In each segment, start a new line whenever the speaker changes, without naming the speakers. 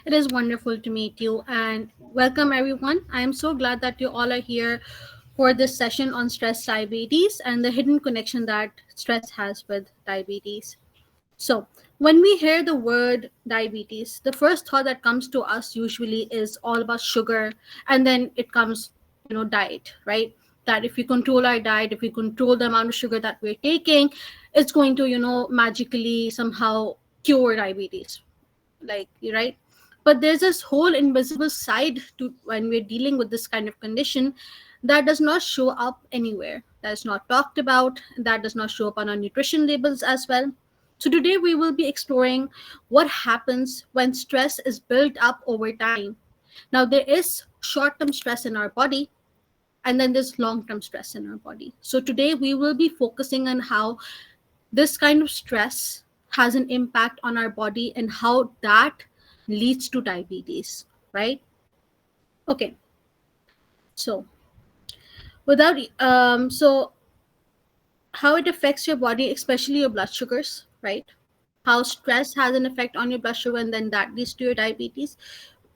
It is wonderful to meet you and welcome everyone. I am so glad that you all are here for this session on stress diabetes and the hidden connection that stress has with diabetes. So, when we hear the word diabetes, the first thought that comes to us usually is all about sugar, and then it comes, diet, right? That if we control our diet, if we control the amount of sugar that we're taking, it's going to, magically somehow cure diabetes, like, right? But there's this whole invisible side to when we're dealing with this kind of condition that does not show up anywhere, that's not talked about, that does not show up on our nutrition labels as well. So today we will be exploring what happens when stress is built up over time. Now there is short-term stress in our body, and then there's long-term stress in our body. So today we will be focusing on how this kind of stress has an impact on our body and how that leads to diabetes, right? Okay, so without so how it affects your body, especially your blood sugars, right? How stress has an effect on your blood sugar and then that leads to your diabetes,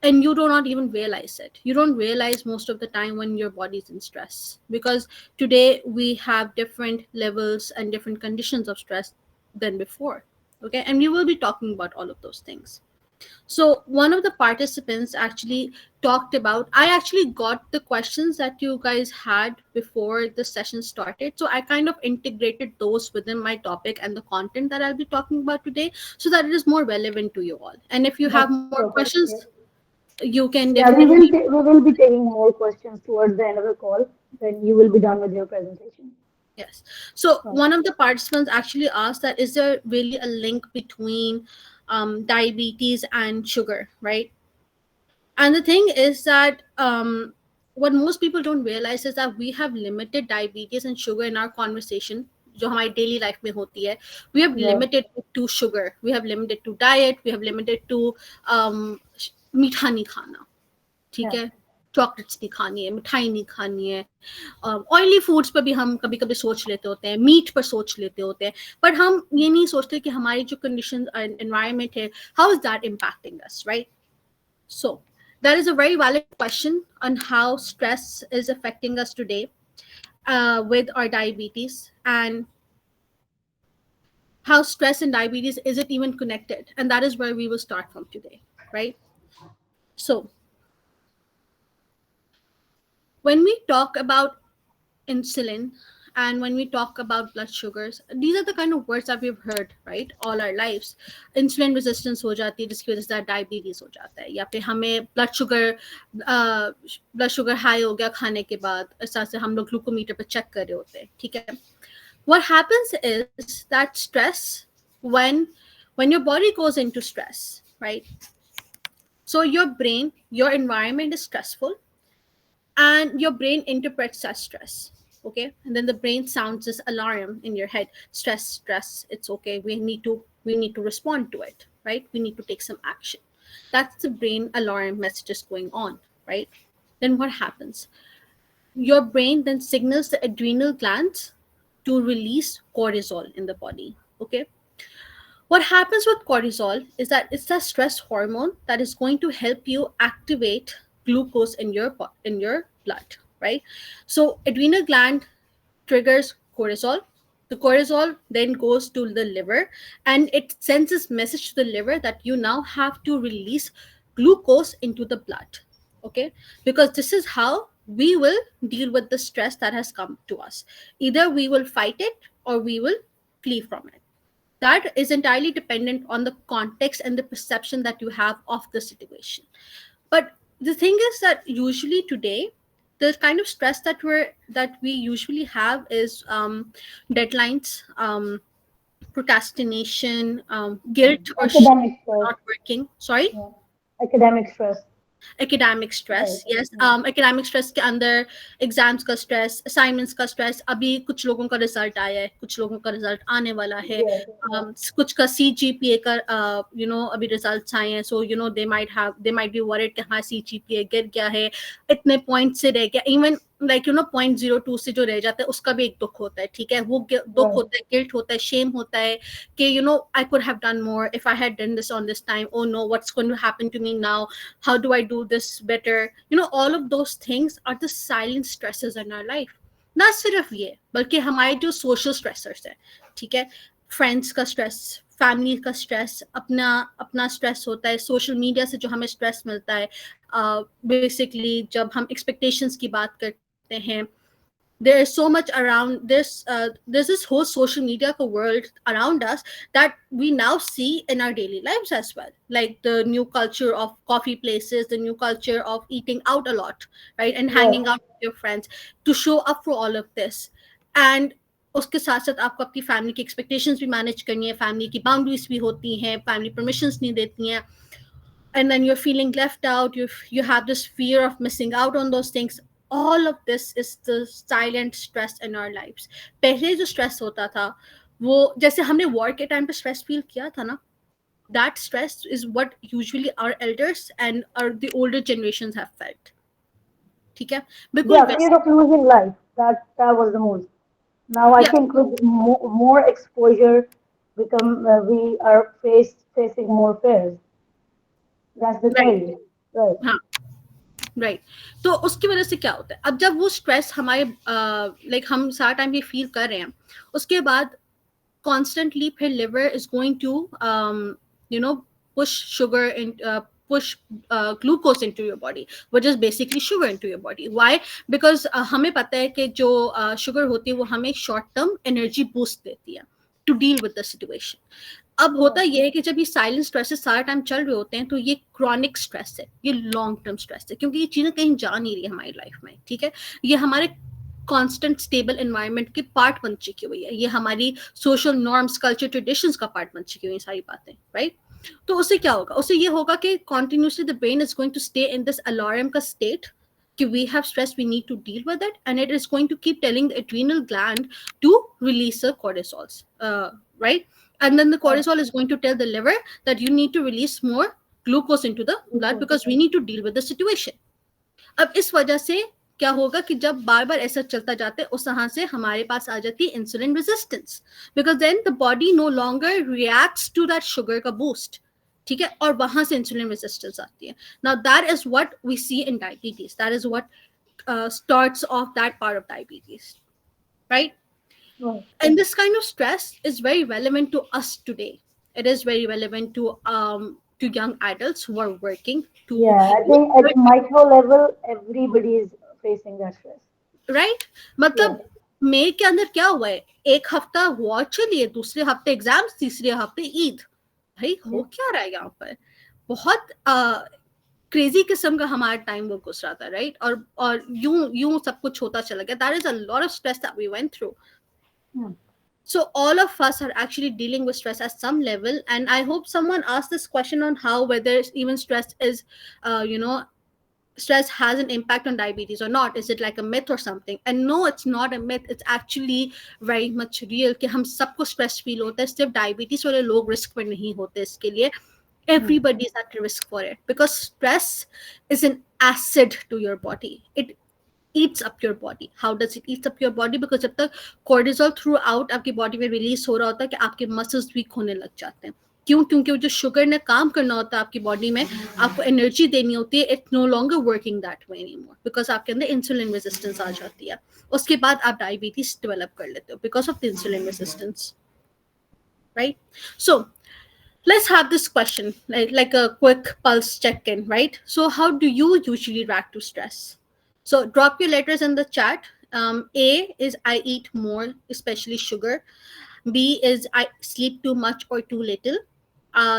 and you do not even realize it. You don't realize most of the time when your body's in stress, because today we have different levels and different conditions of stress than before. Okay, and we will be talking about all of those things. So one of the participants actually talked about, I actually got the questions that you guys had before the session started. So I kind of integrated those within my topic and the content that I'll be talking about today so that it is more relevant to you all. And if you have
That's
more
perfect.
questions,
Yeah,
you can
yeah. We
definitely.
will we will be taking more questions towards the end of the call when you will be done with your presentation.
Yes. So
So,
one of the participants actually asked that is there really a link between diabetes and sugar, right? And the thing is that what most people don't realize is that we have limited diabetes and sugar in our conversation जो हमारी daily life में होती है. We have
yeah,
limited it to sugar, we have limited to diet, we have limited to मीठा नहीं खाना, ठीक
yeah.
है, चॉकलेट्स नहीं खानी है, मिठाई नहीं खानी है, ऑयली फूड्स पर भी हम कभी कभी सोच लेते होते हैं, मीट पर सोच लेते होते हैं, बट हम ये नहीं सोचते कि हमारी जो कंडीशन एनवायरनमेंट है, how is that impacting us, right? So, that is a very valid question on how stress is affecting us today with our diabetes, and how stress and diabetes is it even connected? And that is where we will start from today, right? So, when we talk about insulin and when we talk about blood sugars, these are the kind of words that we've heard, right, all our lives. Insulin resistance हो जाती है जिसकी वजह से diabetes हो जाता है, या फिर हमें ब्लड शुगर हाई हो गया खाने के बाद, इस तरह से हम लोग ग्लूकोमीटर पर चेक कर रहे होते हैं, ठीक है. What happens is that stress, when your body goes into stress, right, so your brain, your environment is stressful, and your brain interprets as stress. Okay, and then the brain sounds this alarm in your head: stress, stress, it's okay, we need to respond to it, right? We need to take some action. That's the brain alarm messages going on, right? Then what happens? Your brain then signals the adrenal glands to release cortisol in the body. Okay, what happens with cortisol is that it's a stress hormone that is going to help you activate glucose in your blood, right? So adrenal gland triggers cortisol. The cortisol then goes to the liver, and it sends this message to the liver that you now have to release glucose into the blood. Okay, because this is how we will deal with the stress that has come to us. Either we will fight it or we will flee from it. That is entirely dependent on the context and the perception that you have of the situation. But the thing is that usually today, the kind of stress that we usually have is deadlines, procrastination, guilt, or
Academic stress.
not working. Sorry.
Yeah, academic stress.
Academic stress,
Right.
Yes.
Yeah.
Academic stress के अंदर exams का stress, assignments का stress, अभी कुछ लोगों का result आया है, कुछ लोगों का रिजल्ट आने वाला है,
Yes. Yeah.
कुछ का CGPA का अभी रिजल्ट्स आए हैं, सो दे माइट बी वरीड कि हाँ CGPA गिर गया है, इतने पॉइंट से रह गया. इवन लाइक 0.02 से जो रह जाता है उसका भी एक दुख होता है, ठीक है, वो दुख
Right.
होता है, गिल्ट होता है, शेम होता है कि I could have done more if I had done this on this time, oh no what's going to happen to me now, how do I do this better, all of those things are the silent stresses in our life. ना सिर्फ ये, बल्कि हमारे जो social stressors हैं, ठीक है, friends का स्ट्रेस, फैमिली का स्ट्रेस, अपना अपना स्ट्रेस होता है, सोशल मीडिया से जो हमें स्ट्रेस मिलता है, बेसिकली जब हम एक्सपेक्टेशंस की बात करते हैं, there is so much around this, there's this whole social media world around us that we now see in our daily lives as well, like the new culture of coffee places, the new culture of eating out a lot, right, and
Right.
hanging out with your friends to show up for all of this. And उसके साथ साथ आपको आपकी family की expectations भी manage करनी है, family की बाउंड्रीज भी होती हैं, फैमिली परमिशंस नहीं देती हैं, and then you're feeling left out, you have this fear of missing out on those things. All of this is the silent stress in our lives. पहले जो stress होता था, वो जैसे हमने war के time पे stress feel किया था ना, that stress is what usually our elders and the older generations have felt. ठीक है, बिल्कुल
Yeah, fear
वैसे.
of losing life. That was the most. Now I
Yeah,
think with more exposure, we are facing more fears. That's the
right.
thing, right?
हाँ, right. तो उसकी वजह से क्या होता है, अब जब वो स्ट्रेस हमारे लाइक हम सारा टाइम ये फील कर रहे हैं, उसके बाद constantly फिर liver is going to you know push sugar in push glucose into your body, which is basically sugar into your body. Why? Because हमें पता है कि जो sugar होती है वो हमें short term energy boost देती है to deal with the situation. अब होता
Right.
ये है कि जब ये साइलेंट स्ट्रेस सारा टाइम चल रहे होते हैं, तो ये क्रॉनिक स्ट्रेस है, ये लॉन्ग टर्म स्ट्रेस है, क्योंकि ये चीजें कहीं जा नहीं रही हमारी लाइफ में, ठीक है, ये हमारे कांस्टेंट स्टेबल एनवायरनमेंट के पार्ट बन चुकी हुई है, ये हमारी सोशल नॉर्म्स, कल्चर, ट्रेडिशंस का पार्ट बन चुकी हुई सारी बातें, राइट. तो उससे क्या होगा, उससे ये होगा कि continuously the brain is going to stay in this alarm का स्टेट कि we have stress, we need to deal with it, and it is going to keep telling the adrenal gland to release the cortisols, right, and then the
Right.
cortisol is going to tell the liver that you need to release more glucose into the blood
Because
because we need to deal with the situation. अब इस वजह से क्या होगा कि जब बार बार ऐसा चलता जाता है, उस तरह से हमारे पास आ जाती है insulin resistance, because then the body no longer reacts to that sugar का बूस्ट, ठीक है, और वहां से इंसुलिन रेजिस्टेंस आती है. Now that is what we see in diabetes, that is what starts off that part of diabetes, right?
right.
And this kind of stress is very relevant to us today. It is very relevant to young adults who are working, to
Yeah, I think at micro level, everybody is facing that stress.
Right.
Yeah.
मतलब मई के अंदर क्या हुआ है, एक हफ्ता war चलिए, दूसरे हफ्ते एग्जाम्स, तीसरे हफ्ते ईद. भाई हो क्या रहा है यहाँ पर, बहुत क्रेजी किस्म का हमारा टाइम वो गुजरा था, राइट. और यूं यूं सब कुछ होता चला गया. That is a lot of stress that we went through.
Hmm.
So all of us are actually dealing with stress at some level, and I hope someone asked this question on how whether even stress is stress has an impact on diabetes or not. Is it like a myth or something? And no, it's not a myth. It's actually very much real कि हम सबको stress feel होता है, सिर्फ diabetes वाले लोग risk पर नहीं होते इसके लिए. Everybody is at risk for it because stress is an acid to your body. It eats up your body. How does it eat up your body? Because जब तक cortisol throughout आपकी body में release हो रहा होता है कि आपके muscles weak होने लग जाते हैं. क्यों? क्योंकि जो शुगर ने काम करना होता है आपकी बॉडी में, आपको एनर्जी देनी होती है, it's no longer working that way anymore because आपके अंदर इंसुलिन रेजिस्टेंस आ जाती है. उसके बाद आप डायबिटीज डेवलप कर लेते हो because of the insulin resistance, right. So let's have this question like a quick pulse check in, right? So how do you usually react to stress? So drop your letters in the chat. A is I eat more, especially sugar. B is I sleep too much or too little.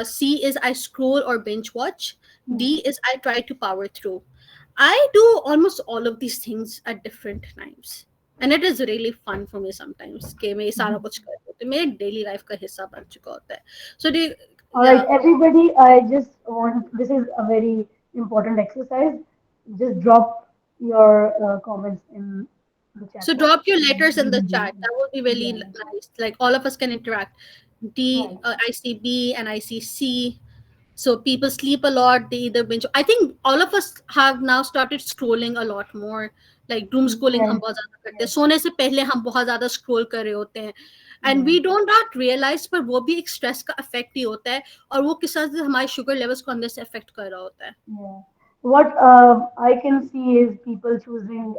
C is I scroll or binge watch. D is I try to power through. I do almost all of these things at different times, and it is really fun for me sometimes कि मैं ये सारा कुछ कर रही हूँ, तो मेरे daily life का हिस्सा बन चुका होता है. So do you,
All right, everybody, I just want, this is a very important exercise. Just drop your comments in the
so
chat box.
drop your letters in the chat. That would be really
Yeah,
nice. Like all of us can interact. D,
right.
I see B and I see C. So people sleep a lot. They either binge. I think all of us have now started scrolling a lot more. Like Doom scrolling हम
Yes,
बहुत ज्यादा करते हैं,
yes,
सोने से पहले हम बहुत ज्यादा स्क्रोल कर रहे होते हैं, and
yes,
we don't not realize, पर वो भी एक स्ट्रेस का इफेक्ट ही होता है, और वो किस तरह से हमारे शुगर लेवल्स को अंदर से इफेक्ट कर रहा होता है.
yeah. What I can see is people choosing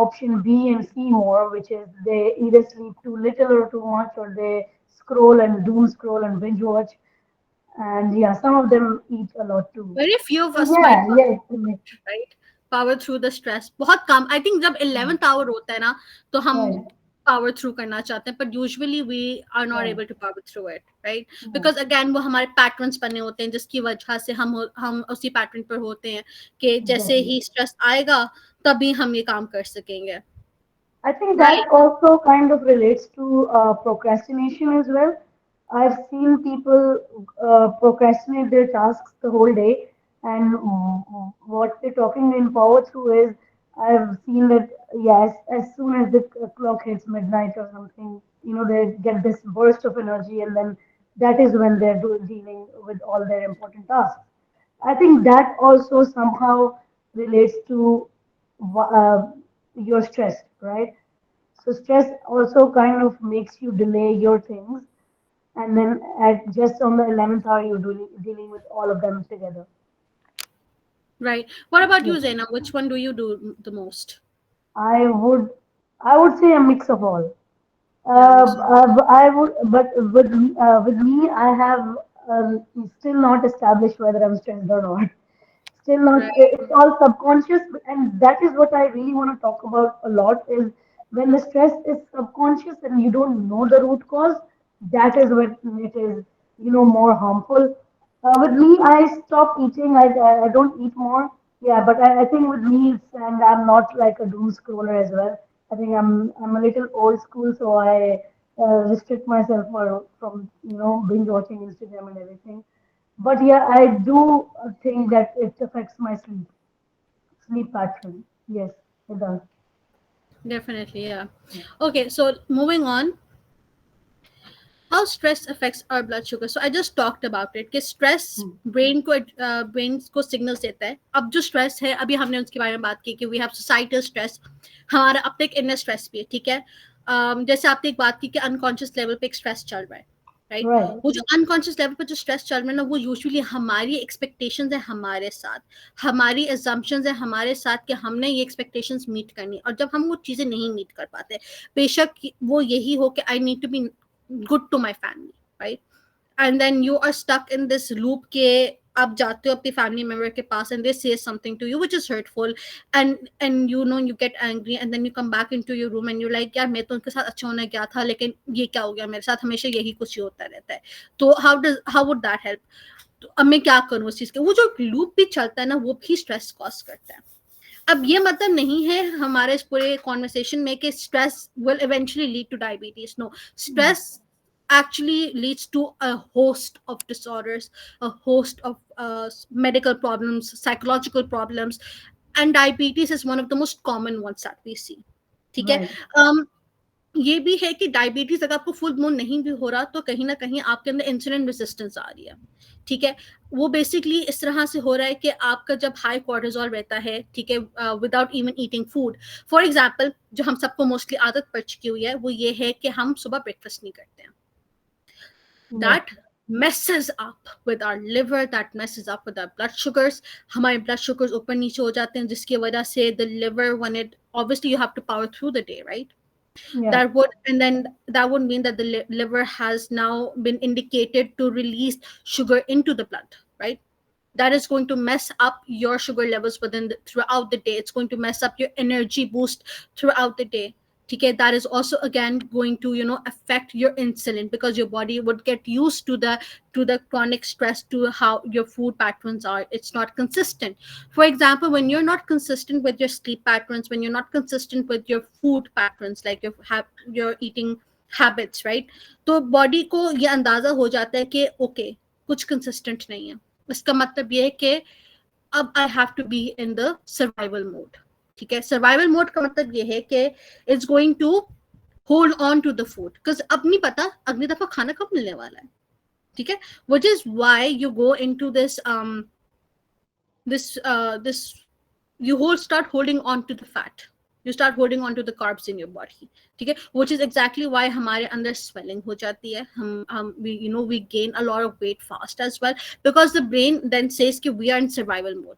option B and C more, which is they either sleep too little or too much, or they scroll and doom scroll and binge watch. And yeah, some of them eat a lot too.
Very few of
So
us might
yeah, yeah,
right power through the stress. बहुत कम, I think जब 11th hour होता है ना, तो हम
right,
power through करना चाहते हैं, but usually we are not
right,
able to power through it, right?
right,
Because again वो हमारे patterns बने होते हैं, जिसकी वजह से हम उसी pattern पर होते हैं कि जैसे
exactly.
ही stress आएगा तभी हम ये काम कर सकेंगे,
I think that
right?
also kind of relates to procrastination as well. I've seen people procrastinate their tasks the whole day, and what they're talking in power through is I've seen that yes, as soon as the clock hits midnight or something, they get this burst of energy, and then that is when they're dealing with all their important tasks. I think that also somehow relates to uh, your stress, right? So stress also kind of makes you delay your things, and then at just on the 11th hour, you're dealing with all of them together.
Right, what about you,
Yes.
Zaina? Which one do you do the most?
I would, I would say a mix of all.
Yeah, mix.
I would, but with me, I have still not established whether I'm stressed or not. Still not,
Right,
it's all subconscious, and that is what I really want to talk about a lot is when the stress is subconscious and you don't know the root cause, that is when it is, more harmful. With me, I stop eating. I don't eat more. Yeah, but I think with me, and I'm not like a doom scroller as well. I think I'm a little old school, so I restrict myself from binge watching Instagram and everything. But yeah, I do think that it affects my sleep pattern. Yes, it does.
definitely, yeah. Okay, so moving on, how stress affects our blood sugar. So I just talked about it कि stress
Hmm.
brain को signals देता है. अब जो stress है, अभी हमने उसके बारे में बात की कि we have societal stress, हमारा अब तक inner stress भी है, ठीक है. जैसे आपने एक बात की कि unconscious level पे एक stress चल रहा है, राइट.
Right.
वो जो अनकॉन्शियस लेवल पर जो स्ट्रेस चल रहा है ना, वो यूजुअली हमारी एक्सपेक्टेशंस है हमारे साथ, हमारी एजम्पशंस है हमारे साथ कि हमने ये एक्सपेक्टेशंस मीट करनी, और जब हम वो चीज़ें नहीं मीट कर पाते, बेशक वो यही हो कि I need to be good to my family, right? And then you are stuck in this loop के आप जाते हो अपने family member के पास and they say something to you which is hurtful, and you get angry, and then you come back into your room and you're like यार मैं तो उनके साथ अच्छा होने गया था, लेकिन ये क्या हो गया मेरे साथ, हमेशा यही कुछ ही होता रहता है. तो how would that help? तो अब मैं क्या करूँ उस चीज़ के, वो जो लूप भी चलता है ना, वो भी स्ट्रेस कॉज करता है. अब ये मतलब नहीं है हमारे इस पूरे कॉन्वर्सेशन में कि stress will eventually lead to diabetes. No,
Hmm.
Stress actually leads to a host of disorders, a host of medical problems, psychological problems, and diabetes is one of the most common ones that we see. ठीक है.
Right.
um, ये भी है कि diabetes अगर आपको full moon नहीं भी हो रहा, तो कहीं ना कहीं आपके अंदर इंसुलिन रेजिस्टेंस आ रही है, ठीक है. वो बेसिकली इस तरह से हो रहा है कि आपका जब हाई कोर्टिजोल रहता है, ठीक है, without even eating food. For example, जो हम सबको मोस्टली आदत पड़ चुकी हुई है वो ये है कि हम सुबह ब्रेकफास्ट नहीं करते हैं.
Yes.
That messes up with our liver, that messes up with our blood sugars. हमारे blood sugars ऊपर नीचे हो जाते हैं, जिसकी वजह से the liver, when it, obviously you have to power through the day, right?
Yeah.
That would mean that the liver has now been indicated to release sugar into the blood, right? That is going to mess up your sugar levels throughout the day. It's going to mess up your energy boost throughout the day. Okay, that is also again going to affect your insulin, because your body would get used to the chronic stress, to how your food patterns are. It's not consistent. For example, when you're not consistent with your sleep patterns, when you're not consistent with your food patterns, like your eating habits, right? तो body को ये अंदाजा हो जाता है कि okay, कुछ consistent नहीं है. इसका मतलब ये है कि अब I have to be in the survival mode. ठीक है, सर्वाइवल मोड का मतलब ये है कि it's going to hold on to the food, because अब नहीं पता अगली दफा खाना कब मिलने वाला है. ठीक है, which is why you go into this you whole start holding on to the fat. you start holding on to the carbs in your body. ठीक है, which is exactly why हमारे अंदर swelling हो जाती है, हम we gain a lot of weight fast as well, because the brain then says कि we are in survival mode.